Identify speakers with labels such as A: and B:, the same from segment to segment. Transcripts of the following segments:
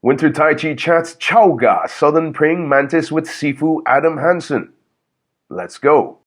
A: Wynter Tai chats Chowga Southern Praying Mantis with Sifu Adam Hansen. Let's go.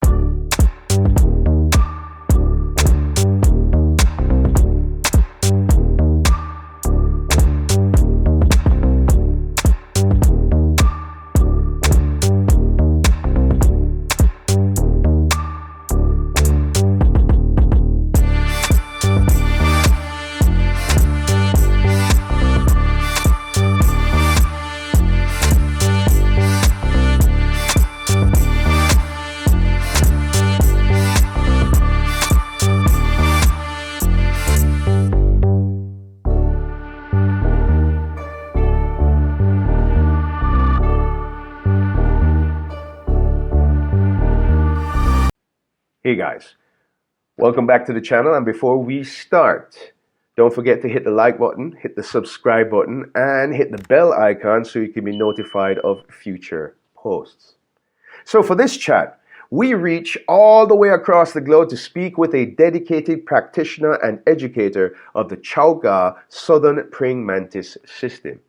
A: Hey guys, welcome back to the channel, and before we start, don't forget to hit the like button, hit the subscribe button, and hit the bell icon so you can be notified of future posts. So for this chat, we reach all the way across the globe to speak with a dedicated practitioner and educator of the Chowga Southern Praying Mantis system.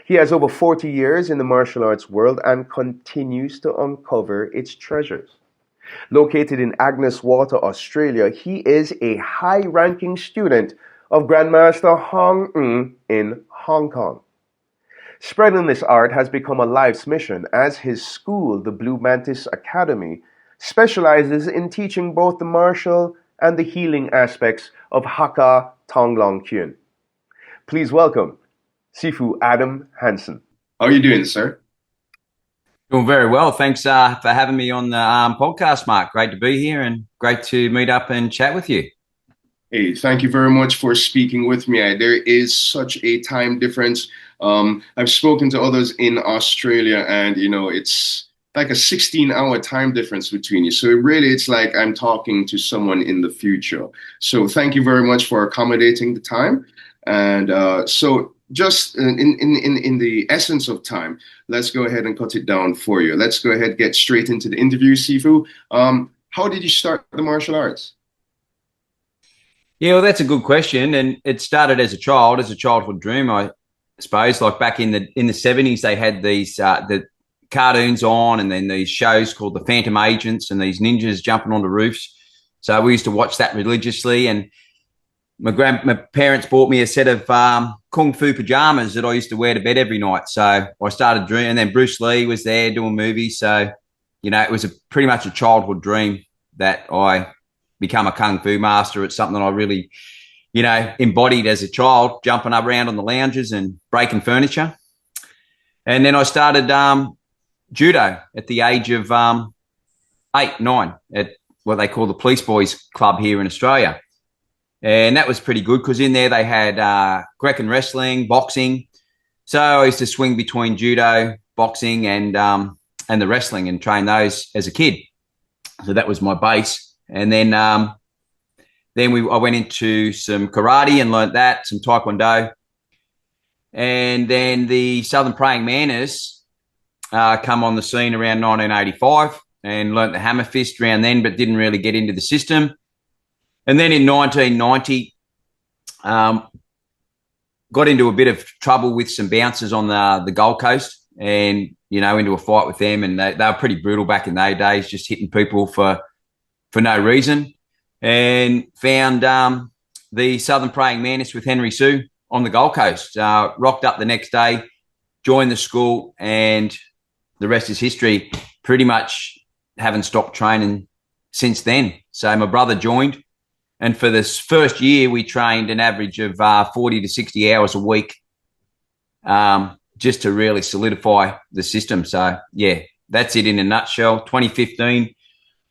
A: He has over 40 years in the martial arts world and continues to uncover its treasures. Located in Agnes Water, Australia, he is a high-ranking student of Grandmaster Hong Ng in Hong Kong. Spreading this art has become a life's mission, as his school, the Blue Mantis Academy, specializes in teaching both the martial and the healing aspects of Hakka Tong Long Kyun. Please welcome Sifu Adam Hansen.
B: How are you doing, sir?
C: Doing very well. Thanks for having me on the podcast, Mark. Great to be here and great to meet up and chat with you.
B: Hey, thank you very much for speaking with me. There is such a time difference. I've spoken to others in Australia, and it's like a 16-hour time difference between you. So it's like I'm talking to someone in the future. So thank you very much for accommodating the time. And so just in the essence of time, let's go ahead and cut it down for you. Let's go ahead and get straight into the interview, Sifu. How did you start the martial arts?
C: Yeah, well, that's a good question. And it started as a childhood dream, I suppose. Like back in the 70s, they had these the cartoons on, and then these shows called the Phantom Agents and these ninjas jumping onto roofs. So we used to watch that religiously, and my parents bought me a set of kung fu pajamas that I used to wear to bed every night. So I started dreaming, and then Bruce Lee was there doing movies. So, it was pretty much a childhood dream that I become a kung fu master. It's something I really, embodied as a child, jumping up around on the lounges and breaking furniture. And then I started judo at the age of 8, 9 at what they call the Police Boys Club here in Australia. And that was pretty good because in there they had Greco wrestling, boxing. So I used to swing between judo, boxing, and the wrestling and train those as a kid. So that was my base. And then I went into some karate and learnt that, some taekwondo. And then the Southern Praying Mantis come on the scene around 1985 and learnt the hammer fist around then, but didn't really get into the system. And then in 1990, got into a bit of trouble with some bouncers on the Gold Coast and, into a fight with them. And they were pretty brutal back in those days, just hitting people for no reason. And found the Southern Praying Mantis with Henry Sue on the Gold Coast. Rocked up the next day, joined the school, and the rest is history. Pretty much haven't stopped training since then. So my brother joined. And for this first year, we trained an average of 40 to 60 hours a week just to really solidify the system. So, yeah, that's it in a nutshell. 2015,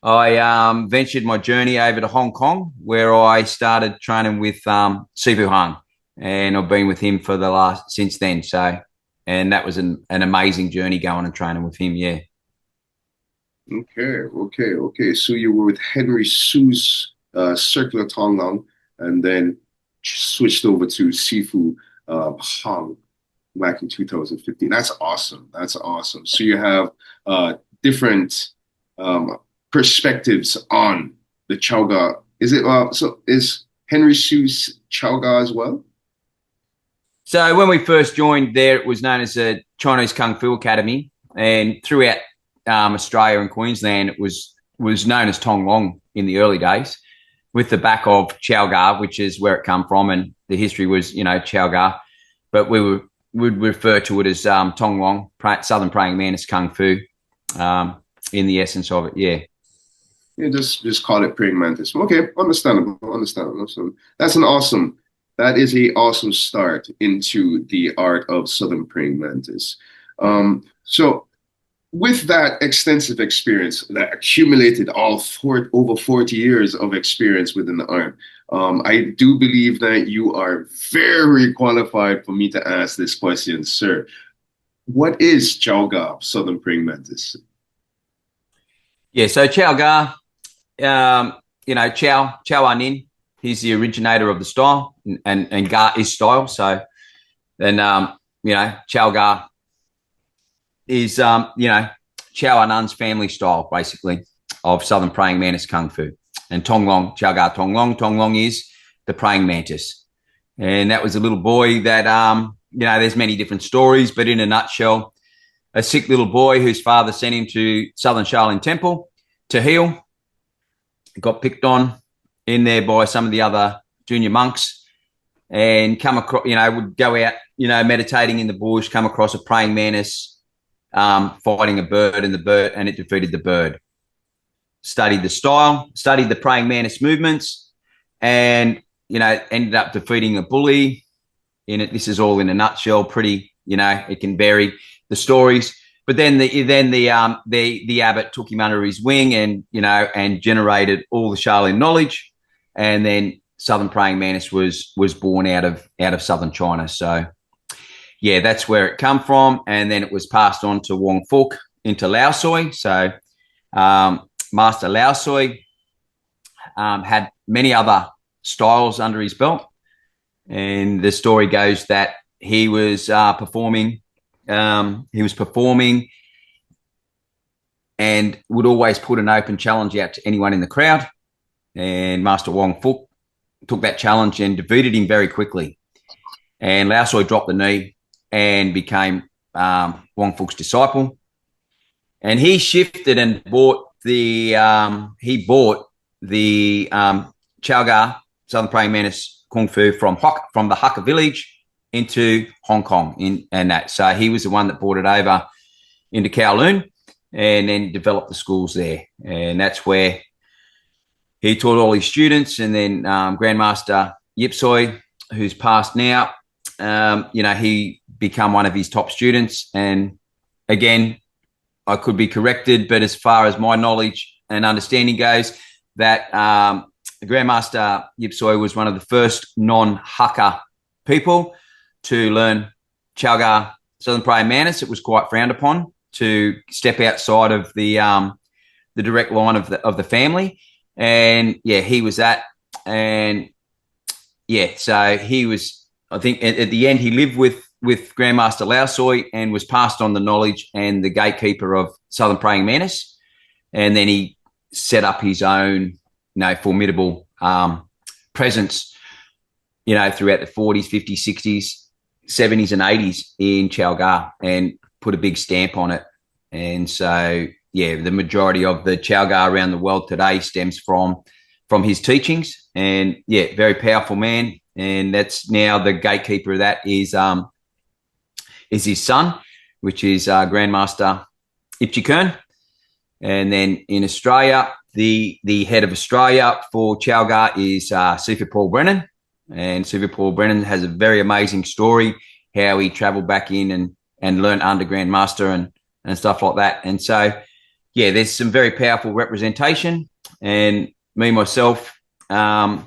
C: I ventured my journey over to Hong Kong, where I started training with Sifu Hung. And I've been with him for since then. So, and that was an amazing journey going and training with him, yeah.
B: Okay. So you were with Henry Sue's Circular Tonglong, and then switched over to Sifu Hong back in 2015. That's awesome. So you have different perspectives on the Chowga. Is Henry Sue's Chowga as well?
C: So when we first joined there, it was known as the Chinese Kung Fu Academy, and throughout Australia and Queensland, it was known as Tong Long in the early days, with the back of Chow Gar, which is where it come from, and the history was, Chow Gar, but would refer to it as Tong Long, Southern Praying Mantis Kung Fu, in the essence of it. Yeah.
B: Yeah, just call it praying mantis. Okay, understandable. So that is a awesome start into the art of Southern praying mantis. So with that extensive experience that accumulated over 40 years of experience within the art, I do believe that you are very qualified for me to ask this question, sir. What is Chow Gar, Southern praying mantis?
C: Yeah, so Chow Gar, Chow Anin, he's the originator of the style, and Gar is style. So then, Chow Gar is, Chow Anun's family style, basically, of Southern Praying Mantis Kung Fu. And Tong Long, Chow Gar Tong Long is the praying mantis. And that was a little boy that, there's many different stories, but in a nutshell, a sick little boy whose father sent him to Southern Shaolin Temple to heal. Got picked on in there by some of the other junior monks, and come across, would go out, meditating in the bush, come across a praying mantis fighting a bird, and it defeated the bird. Studied the style, studied the praying mantis movements, and ended up defeating a bully. This is all in a nutshell. Pretty, it can vary the stories, but then the abbot took him under his wing, and generated all the Shaolin knowledge, and then Southern Praying Mantis was born out of southern China. So yeah, that's where it come from, and then it was passed on to Wong Fuk into Lao Soi. So Master Lao Soi had many other styles under his belt, and the story goes that he was performing and would always put an open challenge out to anyone in the crowd. And Master Wong Fuk took that challenge and defeated him very quickly. And Lao Soi dropped the knee and became Wong Fuk's disciple. And he shifted and bought the Chow Gar, Southern Praying Mantis Kung Fu, from the Hakka village into Hong Kong, so he was the one that brought it over into Kowloon, and then developed the schools there, and that's where he taught all his students. And then Grandmaster Yip Soi, who's passed now, he became one of his top students. And again, I could be corrected, but as far as my knowledge and understanding goes, that Grandmaster Yip Soi was one of the first non-Hakka people to learn Chow Gar, Southern Praying Mantis. It was quite frowned upon to step outside of the direct line of the family, and yeah, he was that. And yeah, so he was, I think at the end, he lived with Grandmaster Lao Soi and was passed on the knowledge and the gatekeeper of Southern Praying Mantis, and then he set up his own formidable presence throughout the 40s, 50s, 60s, 70s and 80s in Chow Gar, and put a big stamp on it. And so, yeah, the majority of the Chow Gar around the world today stems from his teachings. And yeah, very powerful man. And that's now the gatekeeper of that is his son, which is Grandmaster Ep.15. And then in Australia, the head of Australia for Chow Gar is Sifu Paul Brennan. And Sifu Paul Brennan has a very amazing story, how he travelled back in and learned under Grandmaster and stuff like that. And so, yeah, there's some very powerful representation. And me, myself, I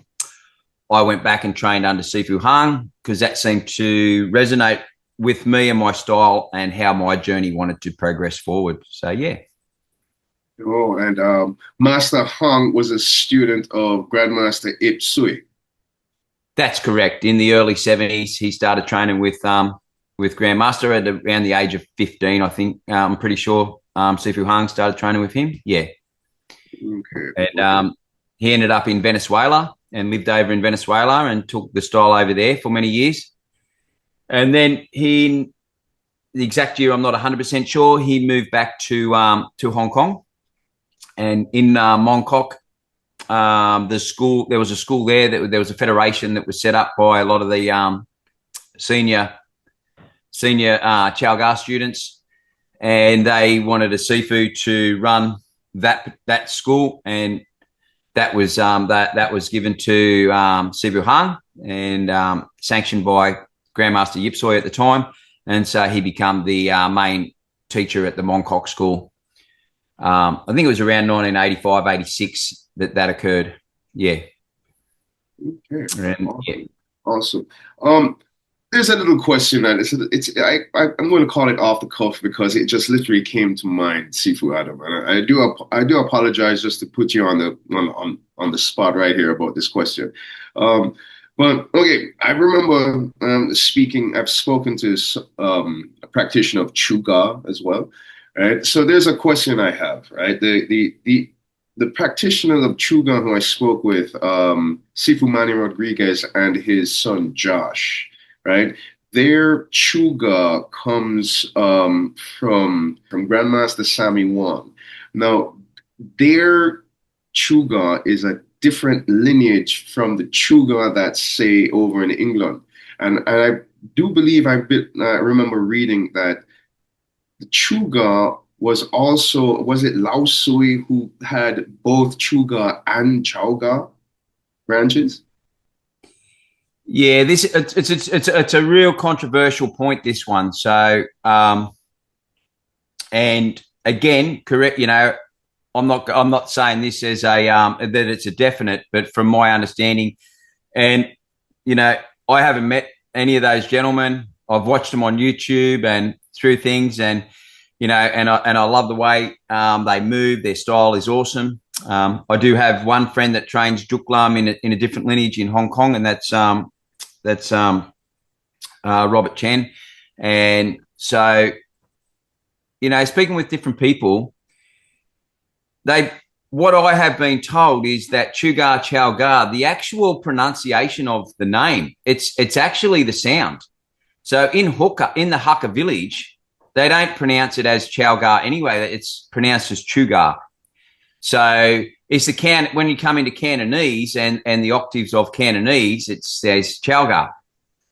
C: went back and trained under Sifu Hang because that seemed to resonate with me and my style and how my journey wanted to progress forward. So, yeah.
B: Oh, and Master Hang was a student of Grandmaster Ip Sui.
C: That's correct. In the early 70s, he started training with Grandmaster at around the age of 15, I think. I'm pretty sure Sifu Hang started training with him. Yeah.
B: Okay.
C: And he ended up in Venezuela and lived over in Venezuela and took the style over there for many years. And then the exact year I'm not 100% sure, he moved back to Hong Kong. And in Mongkok, there was a school there there was a federation that was set up by a lot of the senior Chow Gar students, and they wanted a Sifu to run that school, and that was given to Sifu Hang, and sanctioned by Grandmaster Yip Soi at the time, and so he became the main teacher at the Mongkok school. I think it was around 1985, 86 that occurred. Yeah.
B: Okay.
C: And,
B: Awesome.
C: yeah.
B: Awesome. There's a little question that I'm going to call it off the cuff because it just literally came to mind, Sifu Adam. And I do apologize just to put you on the spot right here about this question. But okay, I remember I've spoken to a practitioner of Chuga as well. Right. So there's a question I have, right? The practitioner of Chuga who I spoke with, Sifu Manny Rodriguez and his son Josh, right? Their Chuga comes from Grandmaster Sammy Wong. Now, their Chuga is a different lineage from the Chuga that's say over in England, and I do believe I remember reading that the Chuga was it Lao Sui who had both Chuga and Chowga branches?
C: Yeah, it's a real controversial point, this one. So, and again, correct. I'm not saying this as that it's a definite, but from my understanding, and I haven't met any of those gentlemen. I've watched them on YouTube and through things, and and I love the way they move. Their style is awesome. I do have one friend that trains Juk Lam in a different lineage in Hong Kong, and that's Robert Chen. And so, speaking with different people, what I have been told is that Chugar Chowgar, the actual pronunciation of the name, it's actually the sound. So in the Hakka village, they don't pronounce it as Chowgar anyway. It's pronounced as Chugar. So it's when you come into Cantonese and the octaves of Cantonese, it says Chowgar.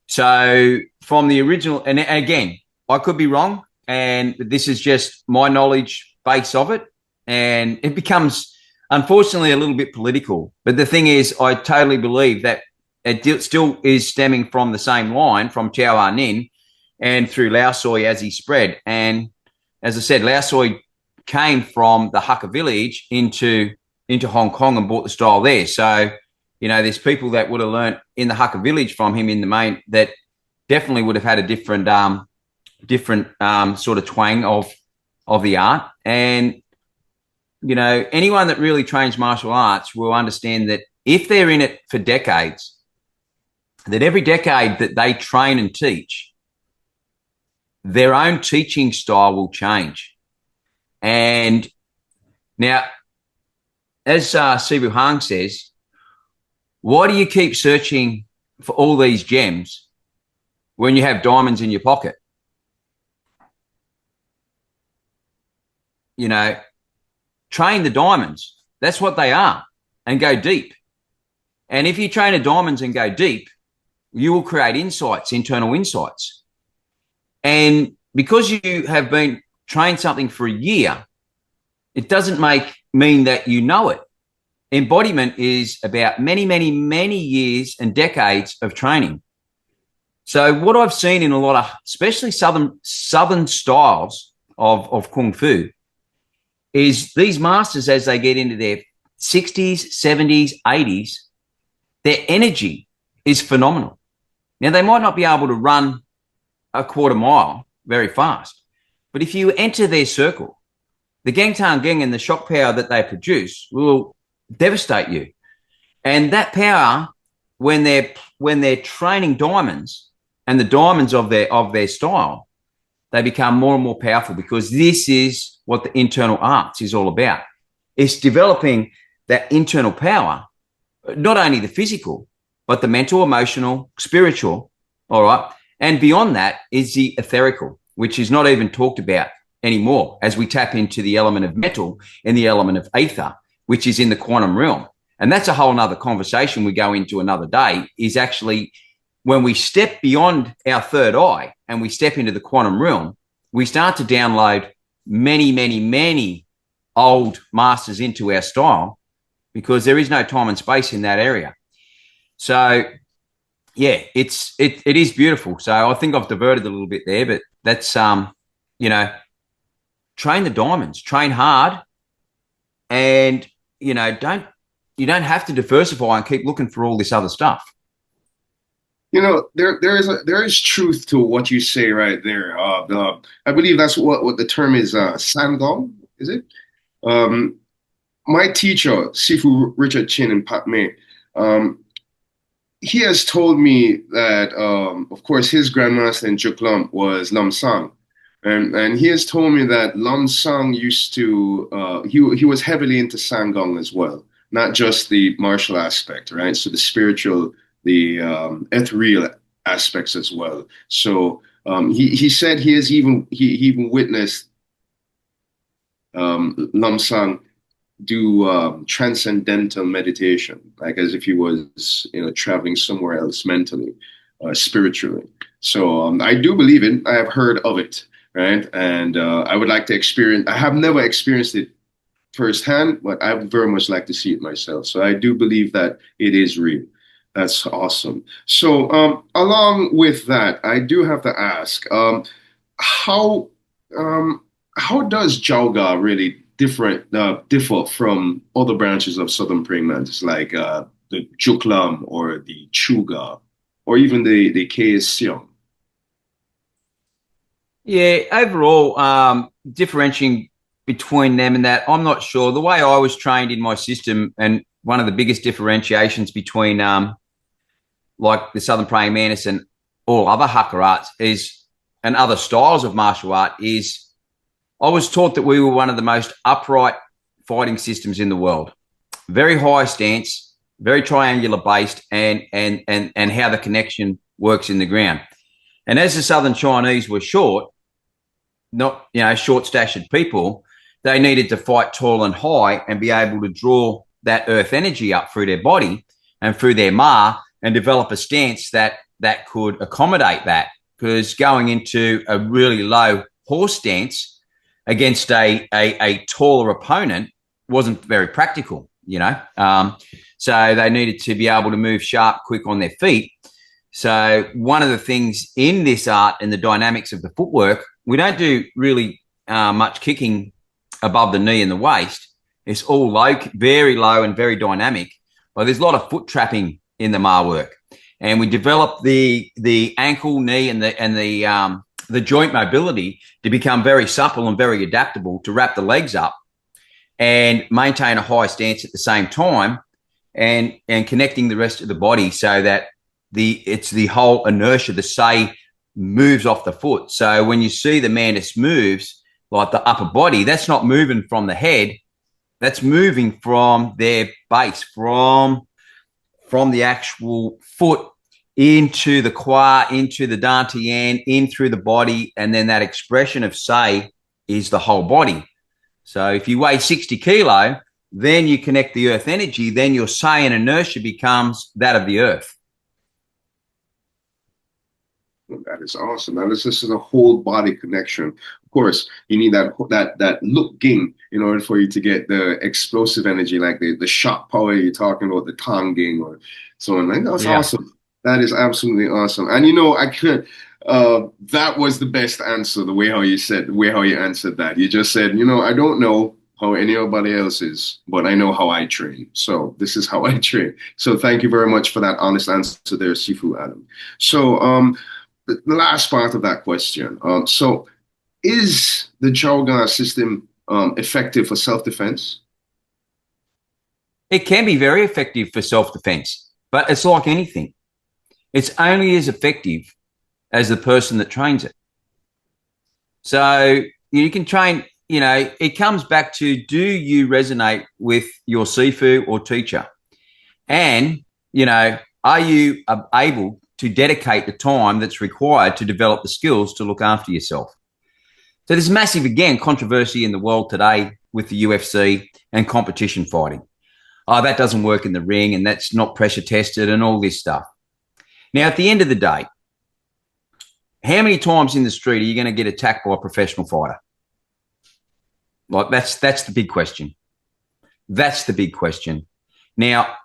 C: So from the original, and again, I could be wrong, and this is just my knowledge base of it, and it becomes, unfortunately, a little bit political. But the thing is, I totally believe that it still is stemming from the same line from Chow Ah Nin and through Lao Soi as he spread. And as I said, Lao Soi came from the Hakka village into Hong Kong and brought the style there. So, there's people that would have learnt in the Hakka village from him in the main that definitely would have had a different sort of twang of the art. And, anyone that really trains martial arts will understand that if they're in it for decades, that every decade that they train and teach, their own teaching style will change. And now, as Sifu Hang says, why do you keep searching for all these gems when you have diamonds in your pocket? Train the diamonds. That's what they are, and go deep. And if you train the diamonds and go deep, you will create internal insights. And because you have been trained something for a year, it doesn't mean that you know it. Embodiment is about many, many, many years and decades of training. So what I've seen in a lot of, especially southern styles of Kung Fu, is these masters, as they get into their 60s, 70s, 80s, their energy is phenomenal. Now, they might not be able to run a quarter mile very fast, but if you enter their circle, the Gangtang Gang and the shock power that they produce will devastate you. And that power, when they're training diamonds and the diamonds of their style, they become more and more powerful, because this is what the internal arts is all about. It's developing that internal power, not only the physical, but the mental, emotional, spiritual, all right, And beyond that is the etherical, which is not even talked about anymore as we tap into the element of metal and the element of ether, which is in the quantum realm. And that's a whole nother conversation we go into another day, is actually when we step beyond our third eye and we step into the quantum realm, we start to download many, many, many old masters into our style, because there is no time and space in that area. So yeah, it is beautiful. So I think I've diverted a little bit there, but that's train the diamonds, train hard, and you don't have to diversify and keep looking for all this other stuff.
B: There is truth to what you say right there. I believe that's what the term is. Sangong, is it? My teacher, Sifu Richard Chin in Pat May, he has told me that, of course, his grandmaster in Juklam was Lam Sang. And he has told me that Lam Sang used to, he was heavily into Sangong as well, not just the martial aspect, right? So the spiritual, the ethereal aspects as well. So he said he even witnessed Lam Sang do transcendental meditation, like as if he was traveling somewhere else mentally, spiritually. So I do believe it. I have heard of it, right? And I would like to experience. I have never experienced it firsthand, but I would very much like to see it myself. So I do believe that it is real. That's awesome. So along with that, I do have to ask, how does Jauga really differ from other branches of Southern praying mantis, like the Juklam or the Chuga, or even the Seong?
C: Yeah, overall, differentiating between them and that, I'm not sure. The way I was trained in my system, and one of the biggest differentiations between like the Southern praying mantis and all other haka arts and other styles of martial art, is I was taught that we were one of the most upright fighting systems in the world. Very high stance, very triangular based, and how the connection works in the ground. And as the Southern Chinese were short, not short-statured people, they needed to fight tall and high and be able to draw that earth energy up through their body and through their ma, and develop a stance that could accommodate that. Because going into a really low horse stance against a taller opponent wasn't very practical, so they needed to be able to move sharp, quick on their feet. So one of the things in this art and the dynamics of the footwork, we don't do really much kicking above the knee and the waist. It's all low, very low and very dynamic, but there's a lot of foot trapping in the ma work. And we develop the ankle, knee, and the joint mobility to become very supple and very adaptable to wrap the legs up and maintain a high stance at the same time, and connecting the rest of the body so that it's the whole inertia, the say, moves off the foot. So when you see the mantis moves, like the upper body, that's not moving from the head, that's moving from their base, from the actual foot into the qua, into the dantian, in through the body, and then that expression of say is the whole body. So if you weigh 60 kilo, then you connect the earth energy, then your say and inertia becomes that of the earth.
B: That is awesome. Now, this is a whole body connection. Of course, you need that looking in order for you to get the explosive energy, like the shock power you're talking about, the tonging or so on. That's awesome. That is absolutely awesome. And I could. That was the best answer. The way how you answered that. You just said, I don't know how anybody else is, but I know how I train. So this is how I train. So thank you very much for that honest answer there, Sifu Adam. So the last part of that question. So is the Jauga system effective for self-defense?
C: It can be very effective for self-defense, but it's like anything. It's only as effective as the person that trains it. So you can train, it comes back to, do you resonate with your Sifu or teacher? And, are you able to dedicate the time that's required to develop the skills to look after yourself. So there's massive, again, controversy in the world today with the UFC and competition fighting. Oh, that doesn't work in the ring and that's not pressure tested and all this stuff. Now, at the end of the day, how many times in the street are you going to get attacked by a professional fighter? Like, that's the big question. That's the big question. Now,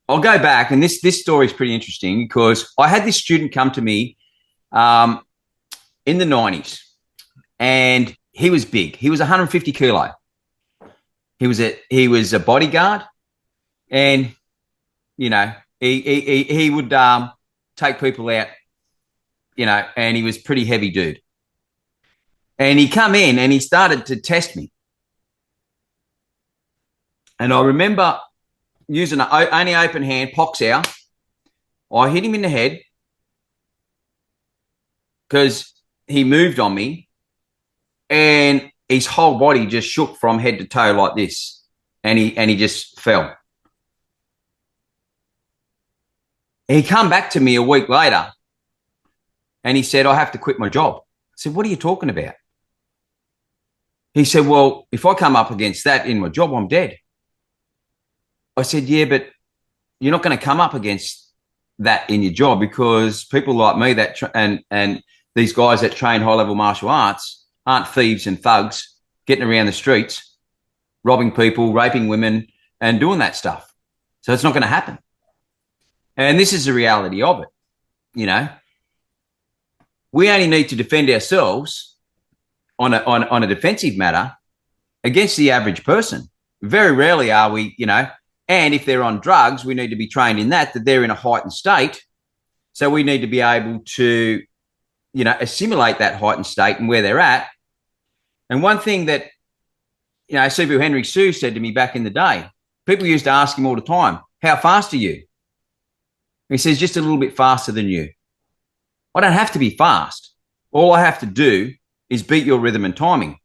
C: I'll go back, and this story is pretty interesting because I had this student come to me in the 90s, and he was big. He was 150 kilo. He was a bodyguard, and he would take people out, and he was a pretty heavy dude. And he come in and he started to test me. And I remember using an only open hand, pox out. I hit him in the head because he moved on me, and his whole body just shook from head to toe like this, and he just fell. He come back to me a week later, and he said, "I have to quit my job." I said, "What are you talking about?" He said, "Well, if I come up against that in my job, I'm dead." I said, "Yeah, but you're not going to come up against that in your job because people like me and these guys that train high-level martial arts aren't thieves and thugs getting around the streets, robbing people, raping women, and doing that stuff. So it's not going to happen." And this is the reality of it. We only need to defend ourselves on a defensive matter against the average person. Very rarely are we, and if they're on drugs, we need to be trained in that they're in a heightened state. So we need to be able to, assimilate that heightened state and where they're at. And one thing that, Sifu Henry Sue said to me back in the day, people used to ask him all the time, "How fast are you?" He says, "Just a little bit faster than you." I don't have to be fast. All I have to do is beat your rhythm and timing.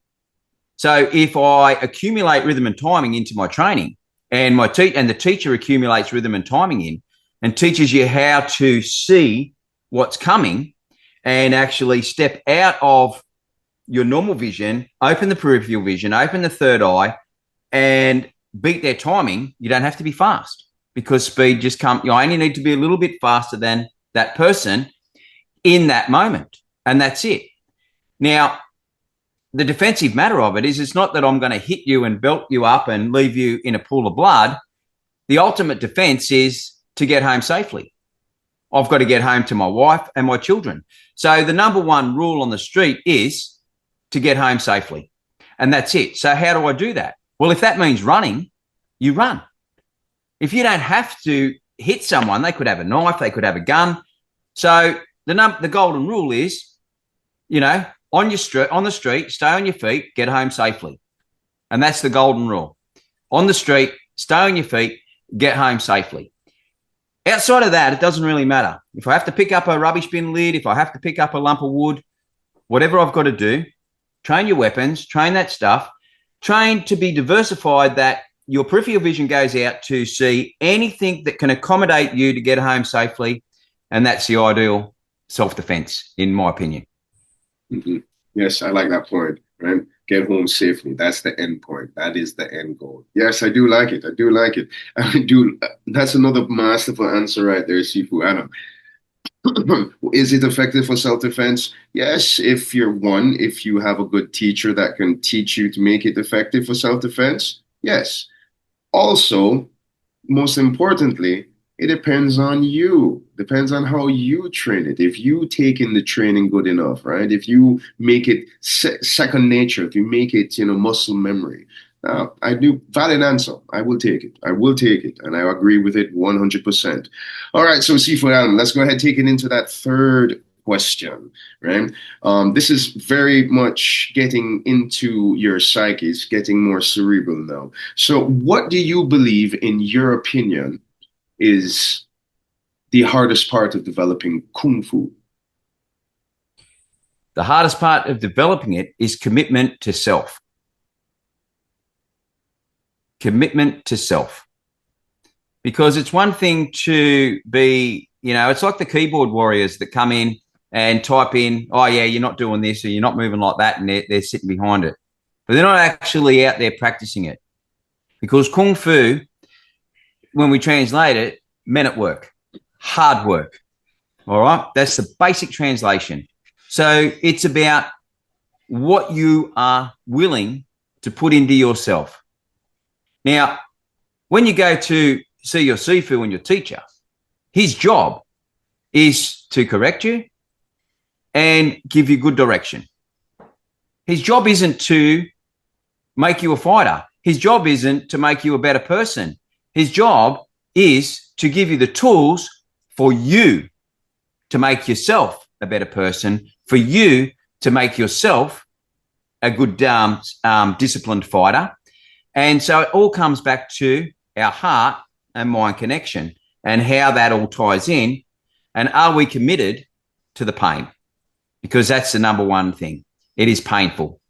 C: So if I accumulate rhythm and timing into my training, and the teacher accumulates rhythm and timing in and teaches you how to see what's coming and actually step out of your normal vision, open the peripheral vision, open the third eye, and beat their timing, you don't have to be fast because speed just comes. You only need to be a little bit faster than that person in that moment, and that's it. Now, the defensive matter of it is it's not that I'm going to hit you and belt you up and leave you in a pool of blood. The ultimate defense is to get home safely. I've got to get home to my wife and my children. So the number one rule on the street is to get home safely. And that's it. So how do I do that? Well, if that means running, you run. If you don't have to hit someone, they could have a knife, they could have a gun. So the golden rule is, on the street, stay on your feet, get home safely. And that's the golden rule. On the street, stay on your feet, get home safely. Outside of that, it doesn't really matter. If I have to pick up a rubbish bin lid, if I have to pick up a lump of wood, whatever I've got to do, train your weapons, train that stuff, train to be diversified that your peripheral vision goes out to see anything that can accommodate you to get home safely. And that's the ideal self-defense, in my opinion.
B: Mm-hmm. Yes, I like that point, right? Get home safely. That's the end point. That is the end goal. Yes, I do like it. I do like it. I do. That's another masterful answer right there, Sifu Adam. Is it effective for self-defense? Yes, if you have a good teacher that can teach you to make it effective for self-defense, yes. Also, most importantly, it depends on you. Depends on how you train it. If you take in the training good enough, right? If you make it second nature, if you make it, muscle memory. I do. Valid answer. I will take it. I will take it. And I agree with it 100%. All right. So Sifu Adam, let's go ahead and take it into that third question, right? This is very much getting into your psyche, getting more cerebral now. So what do you believe, in your opinion, is the hardest part of developing Kung Fu?
C: The hardest part of developing it is commitment to self. Commitment to self. Because it's one thing to be, it's like the keyboard warriors that come in and type in, oh, yeah, you're not doing this or you're not moving like that, and they're sitting behind it. But they're not actually out there practicing it. Because Kung Fu, when we translate it, men at work, hard work. All right? That's the basic translation. So it's about what you are willing to put into yourself. Now, when you go to see your Sifu and your teacher, his job is to correct you and give you good direction. His job isn't to make you a fighter. His job isn't to make you a better person. His job is to give you the tools for you to make yourself a better person, for you to make yourself a good, disciplined fighter. And so it all comes back to our heart and mind connection and how that all ties in. And are we committed to the pain? Because that's the number one thing. It is painful.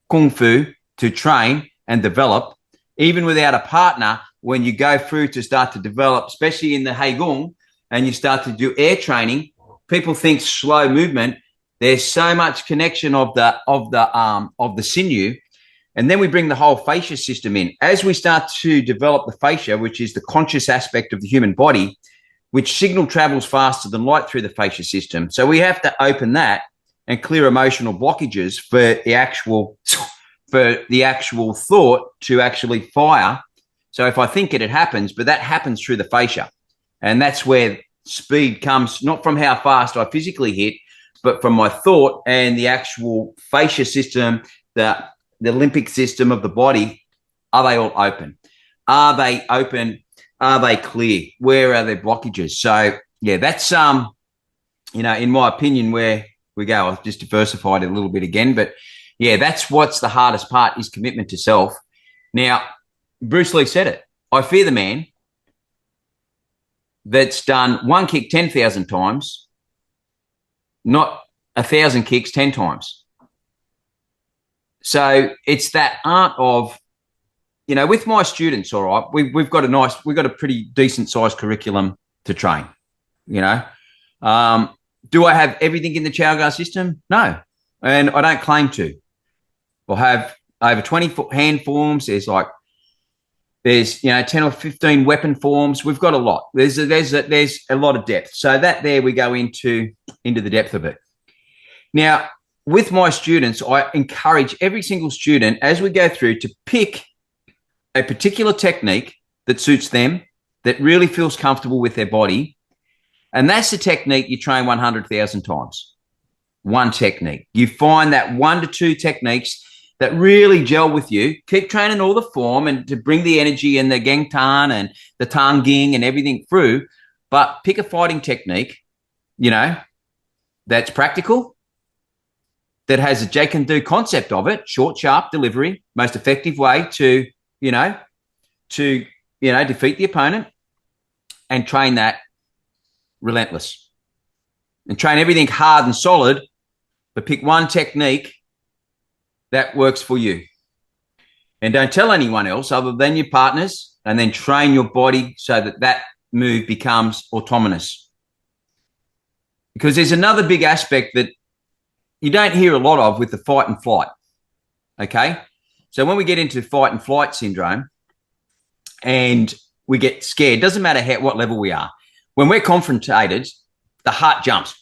C: Kung Fu, to train and develop, even without a partner, when you go through to start to develop, especially in the Heigong, and you start to do air training, people think slow movement. There's so much connection of the sinew. And then we bring the whole fascia system in. As we start to develop the fascia, which is the conscious aspect of the human body, which signal travels faster than light through the fascia system. So we have to open that and clear emotional blockages for the actual thought to actually fire. So if I think it happens, but that happens through the fascia. And that's where speed comes, not from how fast I physically hit, but from my thought and the actual fascia system, the limbic system of the body. Are they all open? Are they open? Are they clear? Where are their blockages? So yeah, that's in my opinion, where we go. I've just diversified it a little bit again, but yeah, that's what's the hardest part, is commitment to self. Now, Bruce Lee said it. I fear the man that's done one kick 10,000 times, not 1,000 kicks 10 times. So it's that art of, with my students, all right, we've got a pretty decent sized curriculum to train, Do I have everything in the Chow Gar system? No. And I don't claim to. We'll have over 20 hand forms. There's 10 or 15 weapon forms. We've got a lot. There's a lot of depth. So that there we go into the depth of it. Now, with my students, I encourage every single student as we go through to pick a particular technique that suits them, that really feels comfortable with their body. And that's the technique you train 100,000 times. One technique. You find that 1 to 2 techniques that really gel with you. Keep training all the form and to bring the energy and the Geng Tan and the Tang Ging and everything through. But pick a fighting technique, that's practical, that has a Jake and do concept of it, short, sharp delivery, most effective way to defeat the opponent, and train that relentless. And train everything hard and solid, but pick one technique that works for you. And don't tell anyone else other than your partners, and then train your body so that move becomes autonomous. Because there's another big aspect that you don't hear a lot of with the fight and flight. Okay? So when we get into fight and flight syndrome and we get scared, doesn't matter what level we are. When we're confronted, the heart jumps.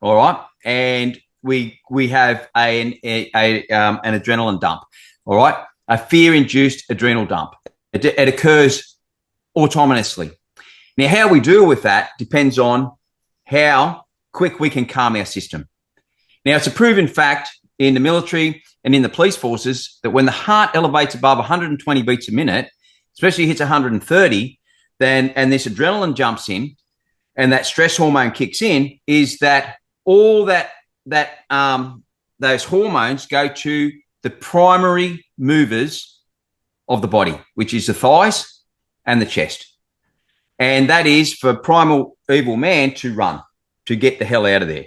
C: All right? And we have an adrenaline dump. All right? A fear-induced adrenal dump. It occurs autonomously. Now, how we deal with that depends on how quick we can calm our system. Now, it's a proven fact in the military and in the police forces that when the heart elevates above 120 beats a minute, especially hits 130, and this adrenaline jumps in and that stress hormone kicks in, is that all those hormones go to the primary movers of the body, which is the thighs and the chest. And that is for primal evil man to run, to get the hell out of there.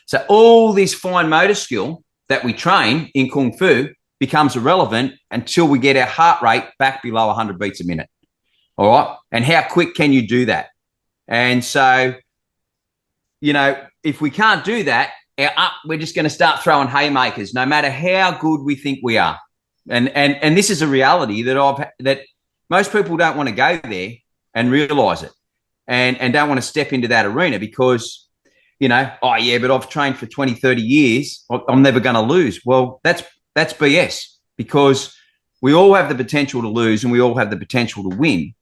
C: So all this fine motor skill that we train in Kung Fu becomes irrelevant until we get our heart rate back below 100 beats a minute. All right? And how quick can you do that? And so if we can't do that, we're just going to start throwing haymakers, no matter how good we think we are. And this is a reality that most people don't want to go there and realize it, and don't want to step into that arena because, oh yeah, but I've trained for 20, 30 years. I'm never going to lose. Well, that's BS, because we all have the potential to lose and we all have the potential to win.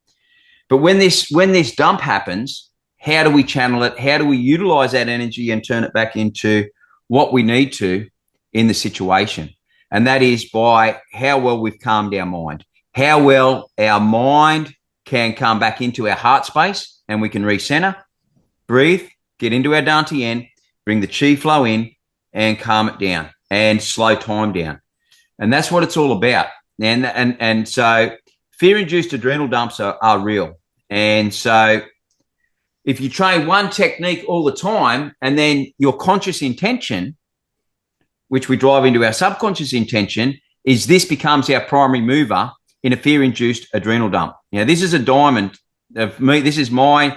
C: But when this dump happens, how do we channel it? How do we utilize that energy and turn it back into what we need to in the situation? And that is by how well we've calmed our mind, how well our mind can come back into our heart space and we can recenter, breathe, get into our Dantian, bring the chi flow in and calm it down and slow time down. And that's what it's all about. And so fear-induced adrenal dumps are real. And so if you train one technique all the time and then your conscious intention, which we drive into our subconscious intention, is this becomes our primary mover in a fear-induced adrenal dump. This is a diamond of me. This is my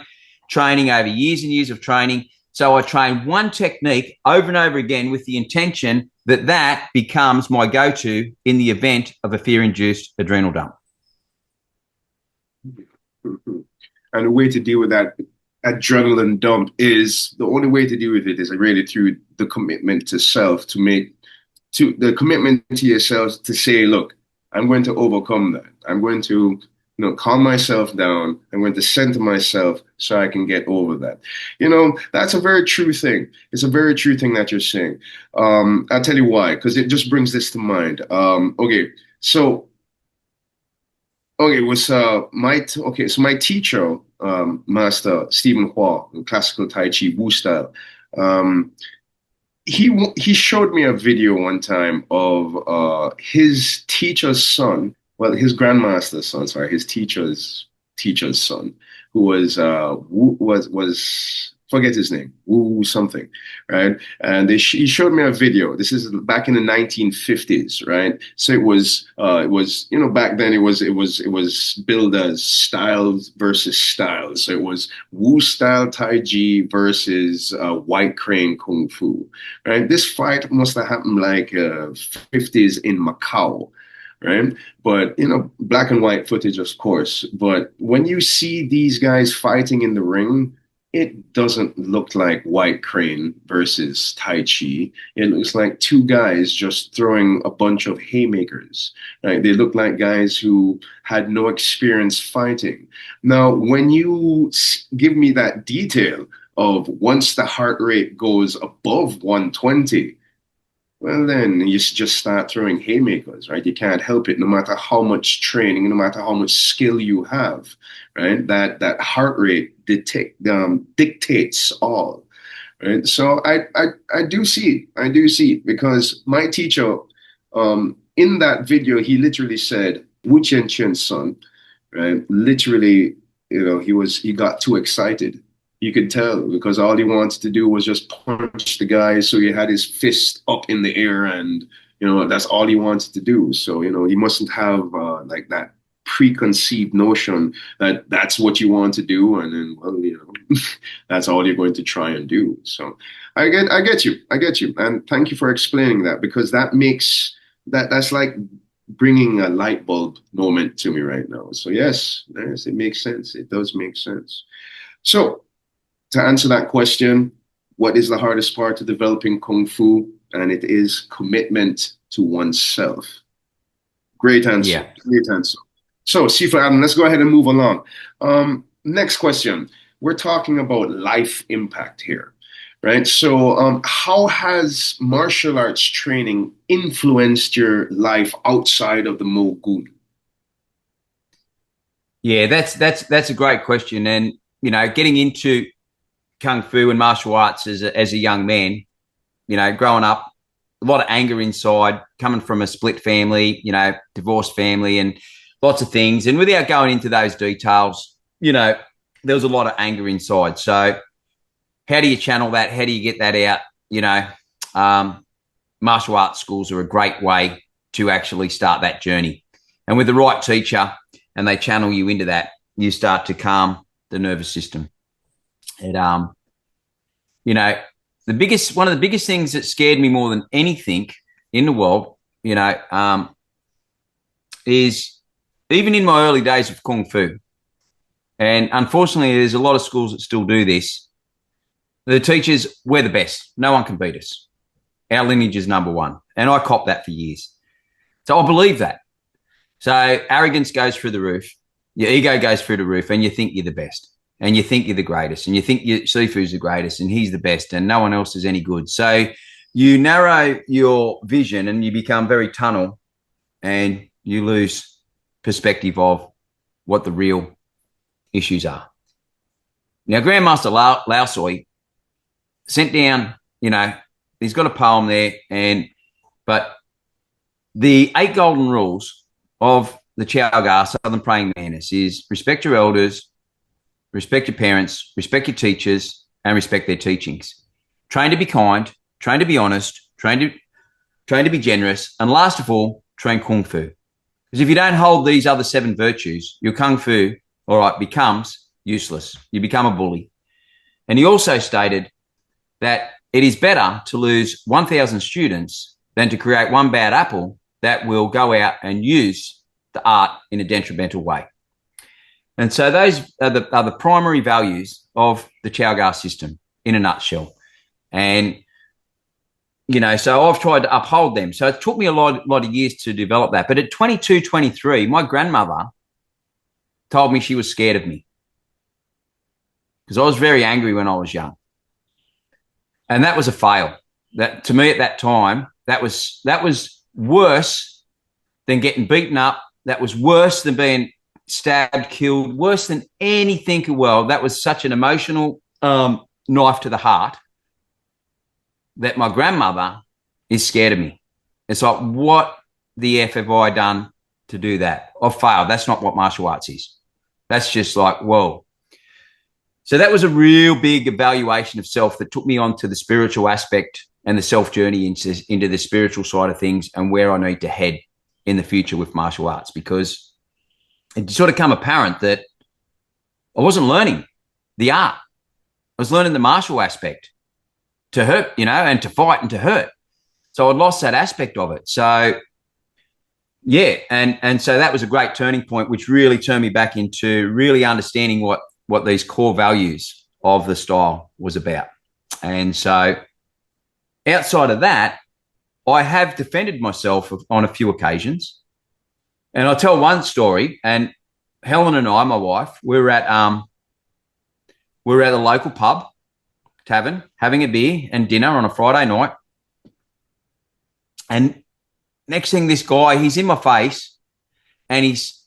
C: training over years and years of training. So I train one technique over and over again with the intention that becomes my go-to in the event of a fear-induced adrenal dump.
B: And the way to deal with that adrenaline dump is the only way to deal with it is really through the commitment to self, the commitment to yourself to say, look, I'm going to overcome that. I'm going to calm myself down. I'm going to center myself so I can get over that. That's a very true thing. It's a very true thing that you're saying. I'll tell you why, because it just brings this to mind. So my teacher, Master Stephen Hua, classical Tai Chi Wu style, he showed me a video one time of his teacher's son, his grandmaster's son, sorry, his teacher's son, who was forget his name, Wu something, right? And he showed me a video. This is back in the 1950s, right? So it was back then it was billed as styles versus styles. So it was Wu style Tai Chi versus White Crane Kung Fu, right? This fight must have happened like 50s in Macau. Right. But, black and white footage, of course. But when you see these guys fighting in the ring, it doesn't look like White Crane versus Tai Chi. It looks like two guys just throwing a bunch of haymakers. Right? They look like guys who had no experience fighting. Now, when you give me that detail of once the heart rate goes above 120, well, then you just start throwing haymakers, right? You can't help it, no matter how much training, no matter how much skill you have, right? That heart rate dictates all, right? So I do see, because my teacher, in that video, he literally said, Wu Chen Chen's son, right? Literally, he got too excited. You could tell, because all he wanted to do was just punch the guy. So he had his fist up in the air and, that's all he wanted to do. So, he mustn't have like that preconceived notion that that's what you want to do. And then, that's all you're going to try and do. So I get you. And thank you for explaining that, because that makes that's like bringing a light bulb moment to me right now. So yes, it makes sense. It does make sense. So, to answer that question, what is the hardest part of developing Kung Fu? And it is commitment to oneself. Great answer. Yeah. Great answer. So, Sifu Adam, let's go ahead and move along. Next question. We're talking about life impact here, right? So, how has martial arts training influenced your life outside of the Mogun?
C: Yeah, that's a great question. And, getting into Kung Fu and martial arts as a young man, growing up, a lot of anger inside, coming from a split family, divorced family and lots of things. And without going into those details, there was a lot of anger inside. So how do you channel that? How do you get that out? Martial arts schools are a great way to actually start that journey. And with the right teacher and they channel you into that, you start to calm the nervous system. you know, one of the biggest things that scared me more than anything in the world, you know, is even in my early days of Kung Fu, and unfortunately there's a lot of schools that still do this. The teachers, we're the best. No one can beat us. Our lineage is number one. And I copped that for years. So I believe that. So arrogance goes through the roof. Your ego goes through the roof, and you think you're the best. And you think you're the greatest. And you think Sifu's the greatest and he's the best and no one else is any good. So you narrow your vision and you become very tunnel, and you lose perspective of what the real issues are. Now, Grandmaster Lao Soi sent down, you know, he's got a poem there, but the 8 golden rules of the Chow Gar, Southern Praying Mantis, is respect your elders, respect your parents, respect your teachers, and respect their teachings. Train to be kind, train to be honest, train to be generous, and last of all, train Kung Fu. Because if you don't hold these other 7 virtues, your Kung Fu, all right, becomes useless. You become a bully. And he also stated that it is better to lose 1,000 students than to create one bad apple that will go out and use the art in a detrimental way. And so those are the primary values of the Chow Gar system in a nutshell. And, you know, so I've tried to uphold them. So it took me a lot of years to develop that. But at 22, 23, my grandmother told me she was scared of me because I was very angry when I was young. And that was a fail. That, to me at that time, that was worse than getting beaten up. That was worse than being stabbed, killed, worse than anything in the world. That was such an emotional knife to the heart that my grandmother is scared of me. It's like, what the F have I done to do that? I've failed. That's not what martial arts is. That's just like, whoa. So that was a real big evaluation of self that took me on to the spiritual aspect and the self journey into the spiritual side of things and where I need to head in the future with martial arts, because it sort of became apparent that I wasn't learning the art. I was learning the martial aspect to hurt, you know, and to fight and to hurt. So I'd lost that aspect of it. So, yeah, and so that was a great turning point, which really turned me back into really understanding what these core values of the style was about. And so outside of that, I have defended myself on a few occasions. And I'll tell one story. And Helen and I, my wife, we were at the local pub, tavern, having a beer and dinner on a Friday night. And next thing, this guy, he's in my face and he's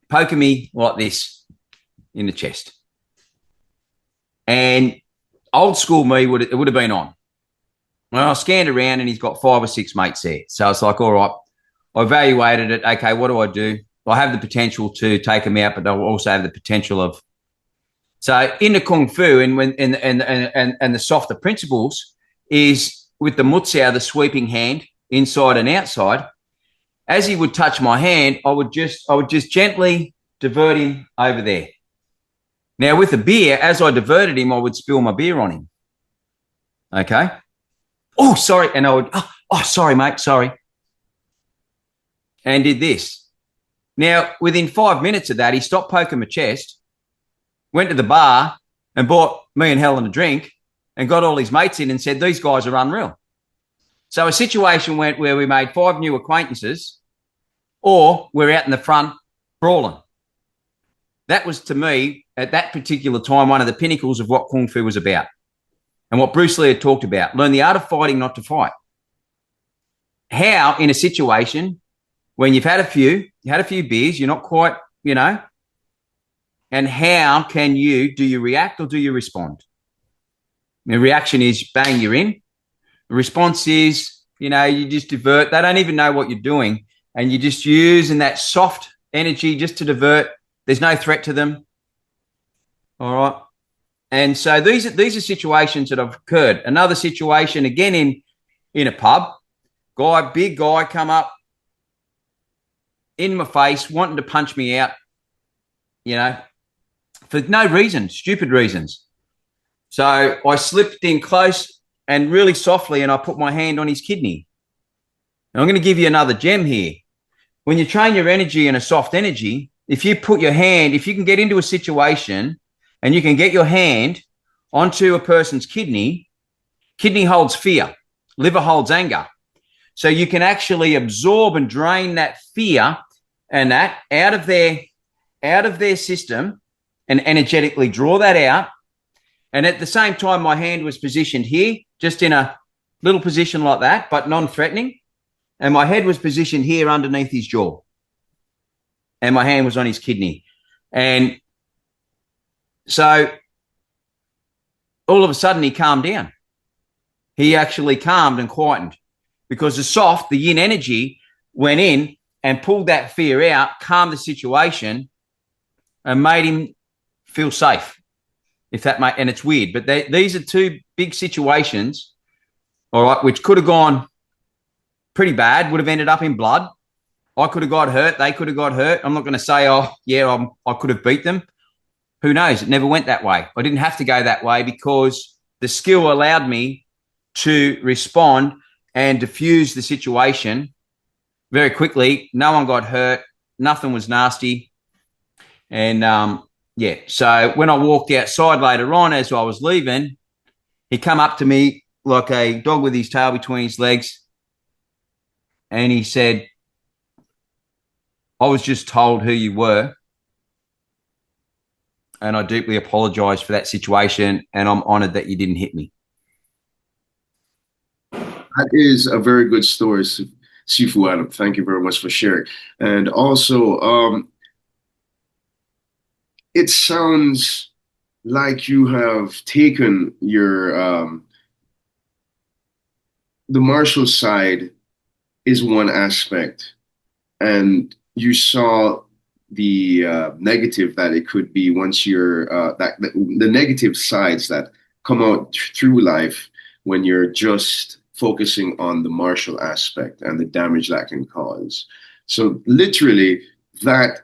C: poking me like this in the chest. And old school me would have been on. Well, I scanned around and he's got 5 or 6 mates there. So it's like, all right, I evaluated it. Okay, what do? I have the potential to take him out, but I also have the potential of. So in the Kung Fu and the softer principles is with the mutsiao, the sweeping hand inside and outside. As he would touch my hand, I would just gently divert him over there. Now with the beer, as I diverted him, I would spill my beer on him. Okay. Oh, sorry. And I would, oh, sorry, mate, sorry. And did this. Now, within 5 minutes of that, he stopped poking my chest, went to the bar and bought me and Helen a drink and got all his mates in and said, these guys are unreal. So a situation went where we made 5 new acquaintances or we're out in the front brawling. That was, to me, at that particular time, one of the pinnacles of what Kung Fu was about and what Bruce Lee had talked about. Learn the art of fighting, not to fight. How, in a situation when you had a few beers, you're not quite, you know, and how can you, do you react or do you respond? The reaction is bang, you're in. The response is, you know, you just divert. They don't even know what you're doing. And you're just using that soft energy just to divert. There's no threat to them. All right. And so these are situations that have occurred. Another situation, again, in a pub, big guy come up in my face, wanting to punch me out, you know, for no reason, stupid reasons. So I slipped in close and really softly, and I put my hand on his kidney. And I'm going to give you another gem here. When you train your energy in a soft energy, if you put your hand, if you can get into a situation and you can get your hand onto a person's kidney, kidney holds fear, liver holds anger. So you can actually absorb and drain that fear and that out of their system and energetically draw that out. And at the same time, my hand was positioned here, just in a little position like that, but non-threatening. And my head was positioned here underneath his jaw. And my hand was on his kidney. And so all of a sudden he calmed down. He actually calmed and quietened because the yin energy went in and pulled that fear out, calmed the situation and made him feel safe. And it's weird, but these are two big situations, all right, which could have gone pretty bad, would have ended up in blood. I could have got hurt. They could have got hurt. I'm not going to say, I could have beat them. Who knows? It never went that way. I didn't have to go that way because the skill allowed me to respond and diffuse the situation very quickly. No one got hurt. Nothing was nasty. And, so when I walked outside later on as I was leaving, he come up to me like a dog with his tail between his legs. And he said, I was just told who you were. And I deeply apologize for that situation. And I'm honored that you didn't hit me.
B: That is a very good story, Sifu Adam. Thank you very much for sharing. And also, it sounds like you have taken your the martial side is one aspect, and you saw the negative that it could be once you're the negative sides that come out through life when you're just focusing on the martial aspect and the damage that can cause. So literally that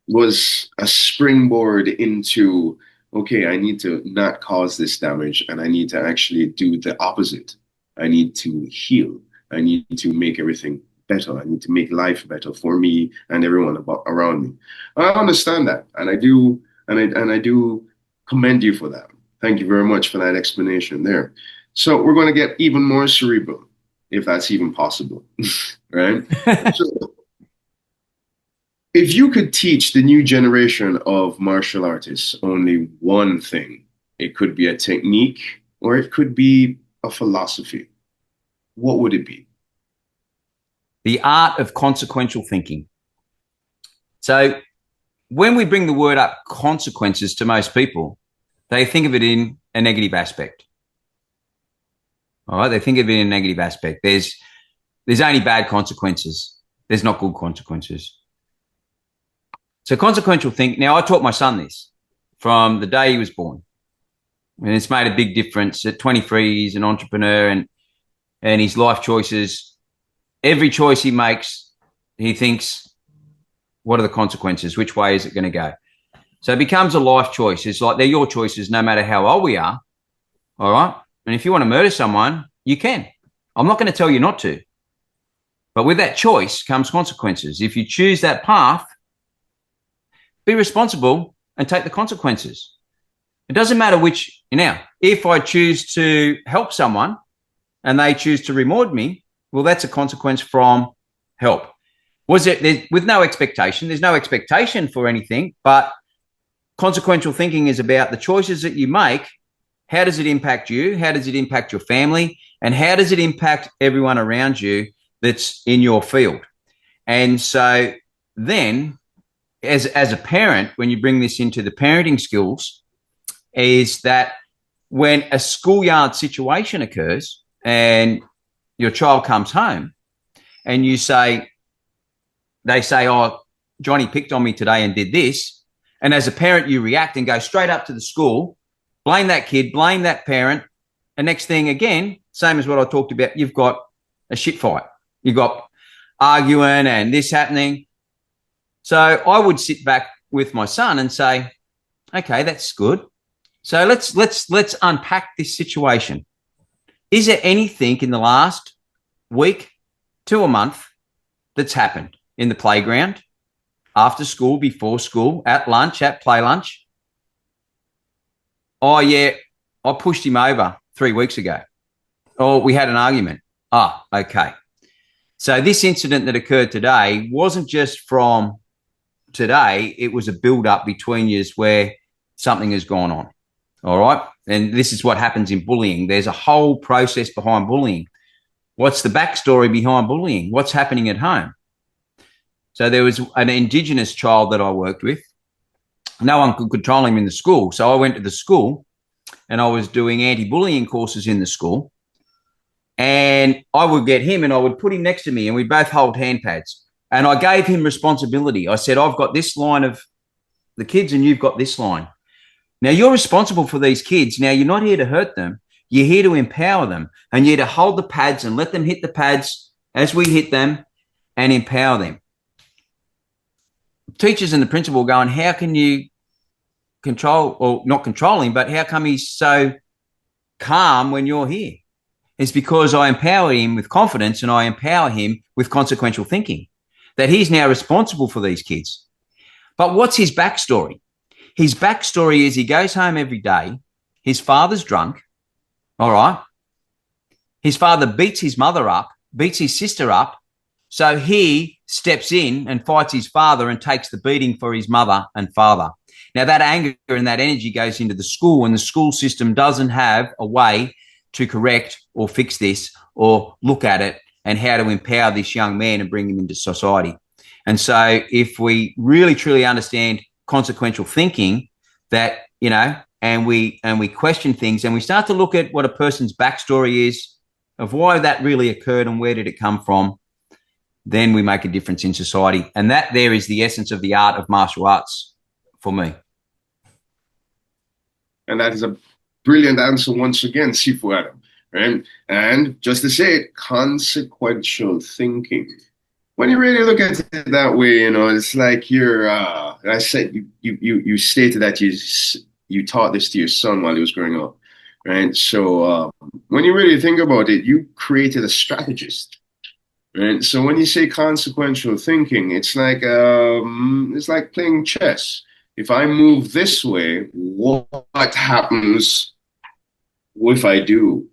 B: was a springboard into, okay, I need to not cause this damage and I need to actually do the opposite. I need to heal. I need to make everything better. I need to make life better for me and everyone around me. I understand that, and I do, and I do commend you for that. Thank you very much for that explanation there. So we're going to get even more cerebral, if that's even possible, right? So, if you could teach the new generation of martial artists only one thing, it could be a technique or it could be a philosophy, what would it be?
C: The art of consequential thinking. So when we bring the word up consequences to most people, they think of it in a negative aspect. All right, they think of it in a negative aspect. There's only bad consequences. There's not good consequences. So consequential thinking. Now, I taught my son this from the day he was born. And it's made a big difference. At 23, he's an entrepreneur and his life choices, every choice he makes, he thinks, what are the consequences? Which way is it going to go? So it becomes a life choice. It's like they're your choices no matter how old we are. All right. And if you want to murder someone, you can. I'm not going to tell you not to. But with that choice comes consequences. If you choose that path, be responsible and take the consequences. It doesn't matter which. Now, if I choose to help someone and they choose to reward me, well, that's a consequence from help. With no expectation, there's no expectation for anything, but consequential thinking is about the choices that you make. How does it impact you? How does it impact your family? And how does it impact everyone around you that's in your field? And so then, as a parent, when you bring this into the parenting skills, is that when a schoolyard situation occurs and your child comes home and they say, oh, Johnny picked on me today and did this. And as a parent, you react and go straight up to the school, blame that kid, blame that parent. And next thing again, same as what I talked about, you've got a shit fight. You've got arguing and this happening. So I would sit back with my son and say, okay, that's good. So let's unpack this situation. Is there anything in the last week to a month that's happened in the playground, after school, before school, at lunch, at play lunch? Oh, yeah, I pushed him over 3 weeks ago. Or we had an argument. Ah, okay. So this incident that occurred today wasn't just from today. It was a build-up between you where something has gone on. All right. And this is what happens in bullying. There's a whole process behind bullying. What's the backstory behind bullying? What's happening at home? So there was an Indigenous child that I worked with. No one could control him in the school. So I went to the school and I was doing anti-bullying courses in the school. And I would get him and I would put him next to me and we both hold hand pads. And I gave him responsibility. I said, I've got this line of the kids and you've got this line. Now, you're responsible for these kids. Now, you're not here to hurt them. You're here to empower them. And you're to hold the pads and let them hit the pads as we hit them and empower them. Teachers and the principal going, how can you control, or not control him, but how come he's so calm when you're here? It's because I empower him with confidence and I empower him with consequential thinking, that he's now responsible for these kids. But what's his backstory? His backstory is he goes home every day. His father's drunk. All right. His father beats his mother up, beats his sister up. So he steps in and fights his father and takes the beating for his mother and father. Now, that anger and that energy goes into the school, and the school system doesn't have a way to correct or fix this or look at it and how to empower this young man and bring him into society. And so if we really, truly understand consequential thinking, that, you know, and we question things and we start to look at what a person's backstory is of why that really occurred and where did it come from, then we make a difference in society. And that there is the essence of the art of martial arts for me.
B: And that is a brilliant answer once again, Sifu Adam. Right? And just to say it, consequential thinking. When you really look at it that way, you know, it's like you're. I said you stated that you taught this to your son while he was growing up, right? So when you really think about it, you created a strategist, right? So when you say consequential thinking, it's like playing chess. If I move this way, what happens if I do?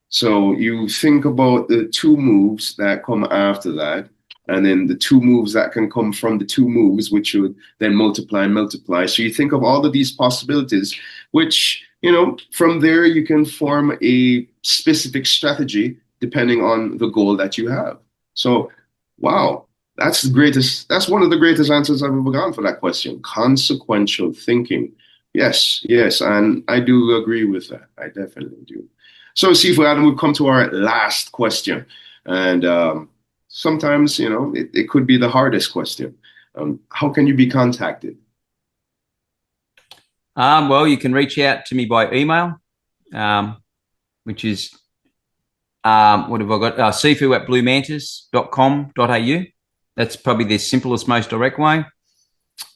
B: So you think about the two moves that come after that, and then the two moves that can come from the two moves, which would then multiply and multiply. So you think of all of these possibilities, which, you know, from there you can form a specific strategy depending on the goal that you have. So, wow, that's the greatest. That's one of the greatest answers I've ever gotten for that question. Consequential thinking. Yes, and I do agree with that. I definitely do. So, Sifu Adam, we've come to our last question, and sometimes, you know, it could be the hardest question. How can you be contacted?
C: Well, you can reach out to me by email, which is, what have I got? Sifu at bluemantis.com.au. That's probably the simplest, most direct way.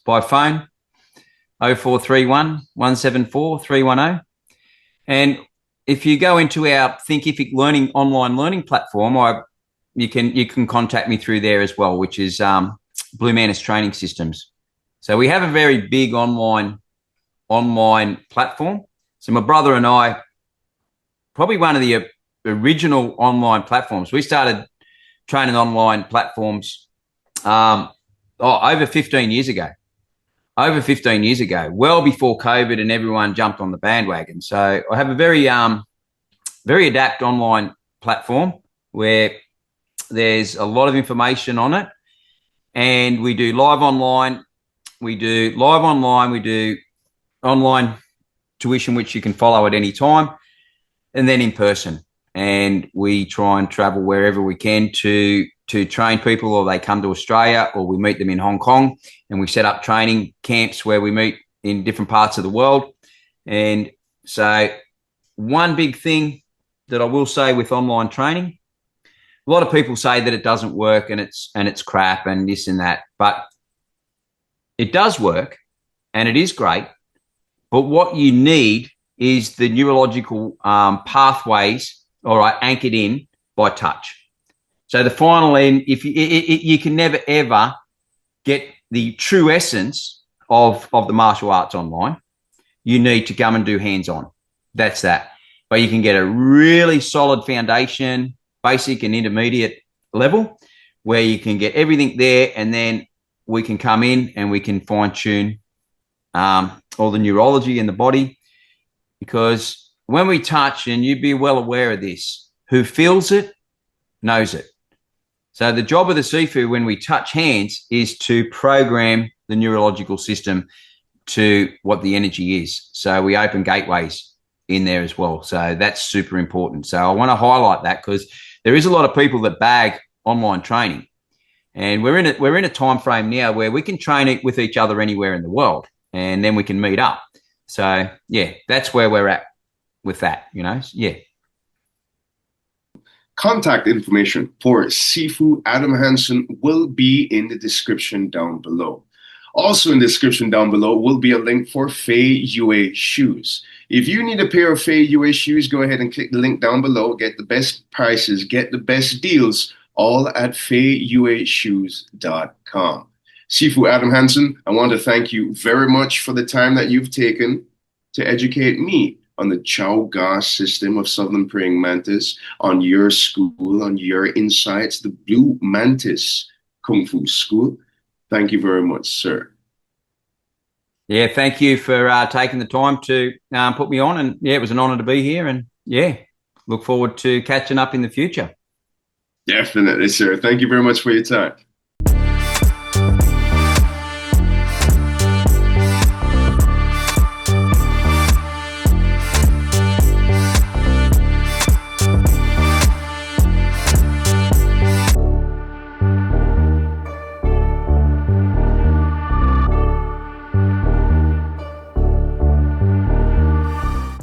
C: By phone, 0431 174 310. And if you go into our Thinkific Learning online learning platform, you can contact me through there as well, which is Blue Mantis Training Systems. So we have a very big online platform. So my brother and I, probably one of the original online platforms. We started training online platforms over 15 years ago. Well before COVID and everyone jumped on the bandwagon. So I have a very adept online platform where there's a lot of information on it, and we do live online. We do online tuition, which you can follow at any time, and then in person. And we try and travel wherever we can to train people, or they come to Australia, or we meet them in Hong Kong, and we set up training camps where we meet in different parts of the world. And so one big thing that I will say with online training, a lot of people say that it doesn't work and it's crap and this and that, but it does work and it is great. But what you need is the neurological pathways, all right, anchored in by touch. So the final end, if you can never ever get the true essence of the martial arts online, you need to come and do hands-on. That's that. But you can get a really solid foundation, basic and intermediate level, where you can get everything there, and then we can come in and we can fine-tune all the neurology in the body. Because when we touch, and you'd be well aware of this, who feels it knows it. So the job of the Sifu when we touch hands is to program the neurological system to what the energy is. So we open gateways in there as well. So that's super important. So I want to highlight that because there is a lot of people that bag online training, and we're in a time frame now where we can train it with each other anywhere in the world, and then we can meet up. So yeah, that's where we're at with that. Yeah.
B: Contact information for Sifu Adam Hansen will be in the description down below. Also in the description down below will be a link for Feiyue shoes. If you need a pair of Feiyue shoes, go ahead and click the link down below. Get the best prices, get the best deals, all at feiyueshoes.com. Sifu Adam Hansen, I want to thank you very much for the time that you've taken to educate me on the Chow Ga system of Southern Praying Mantis, on your school, on your insights, the Blue Mantis Kung Fu School. Thank you very much, sir.
C: Yeah, thank you for taking the time to put me on. And yeah, it was an honor to be here. And yeah, look forward to catching up in the future.
B: Definitely, sir. Thank you very much for your time.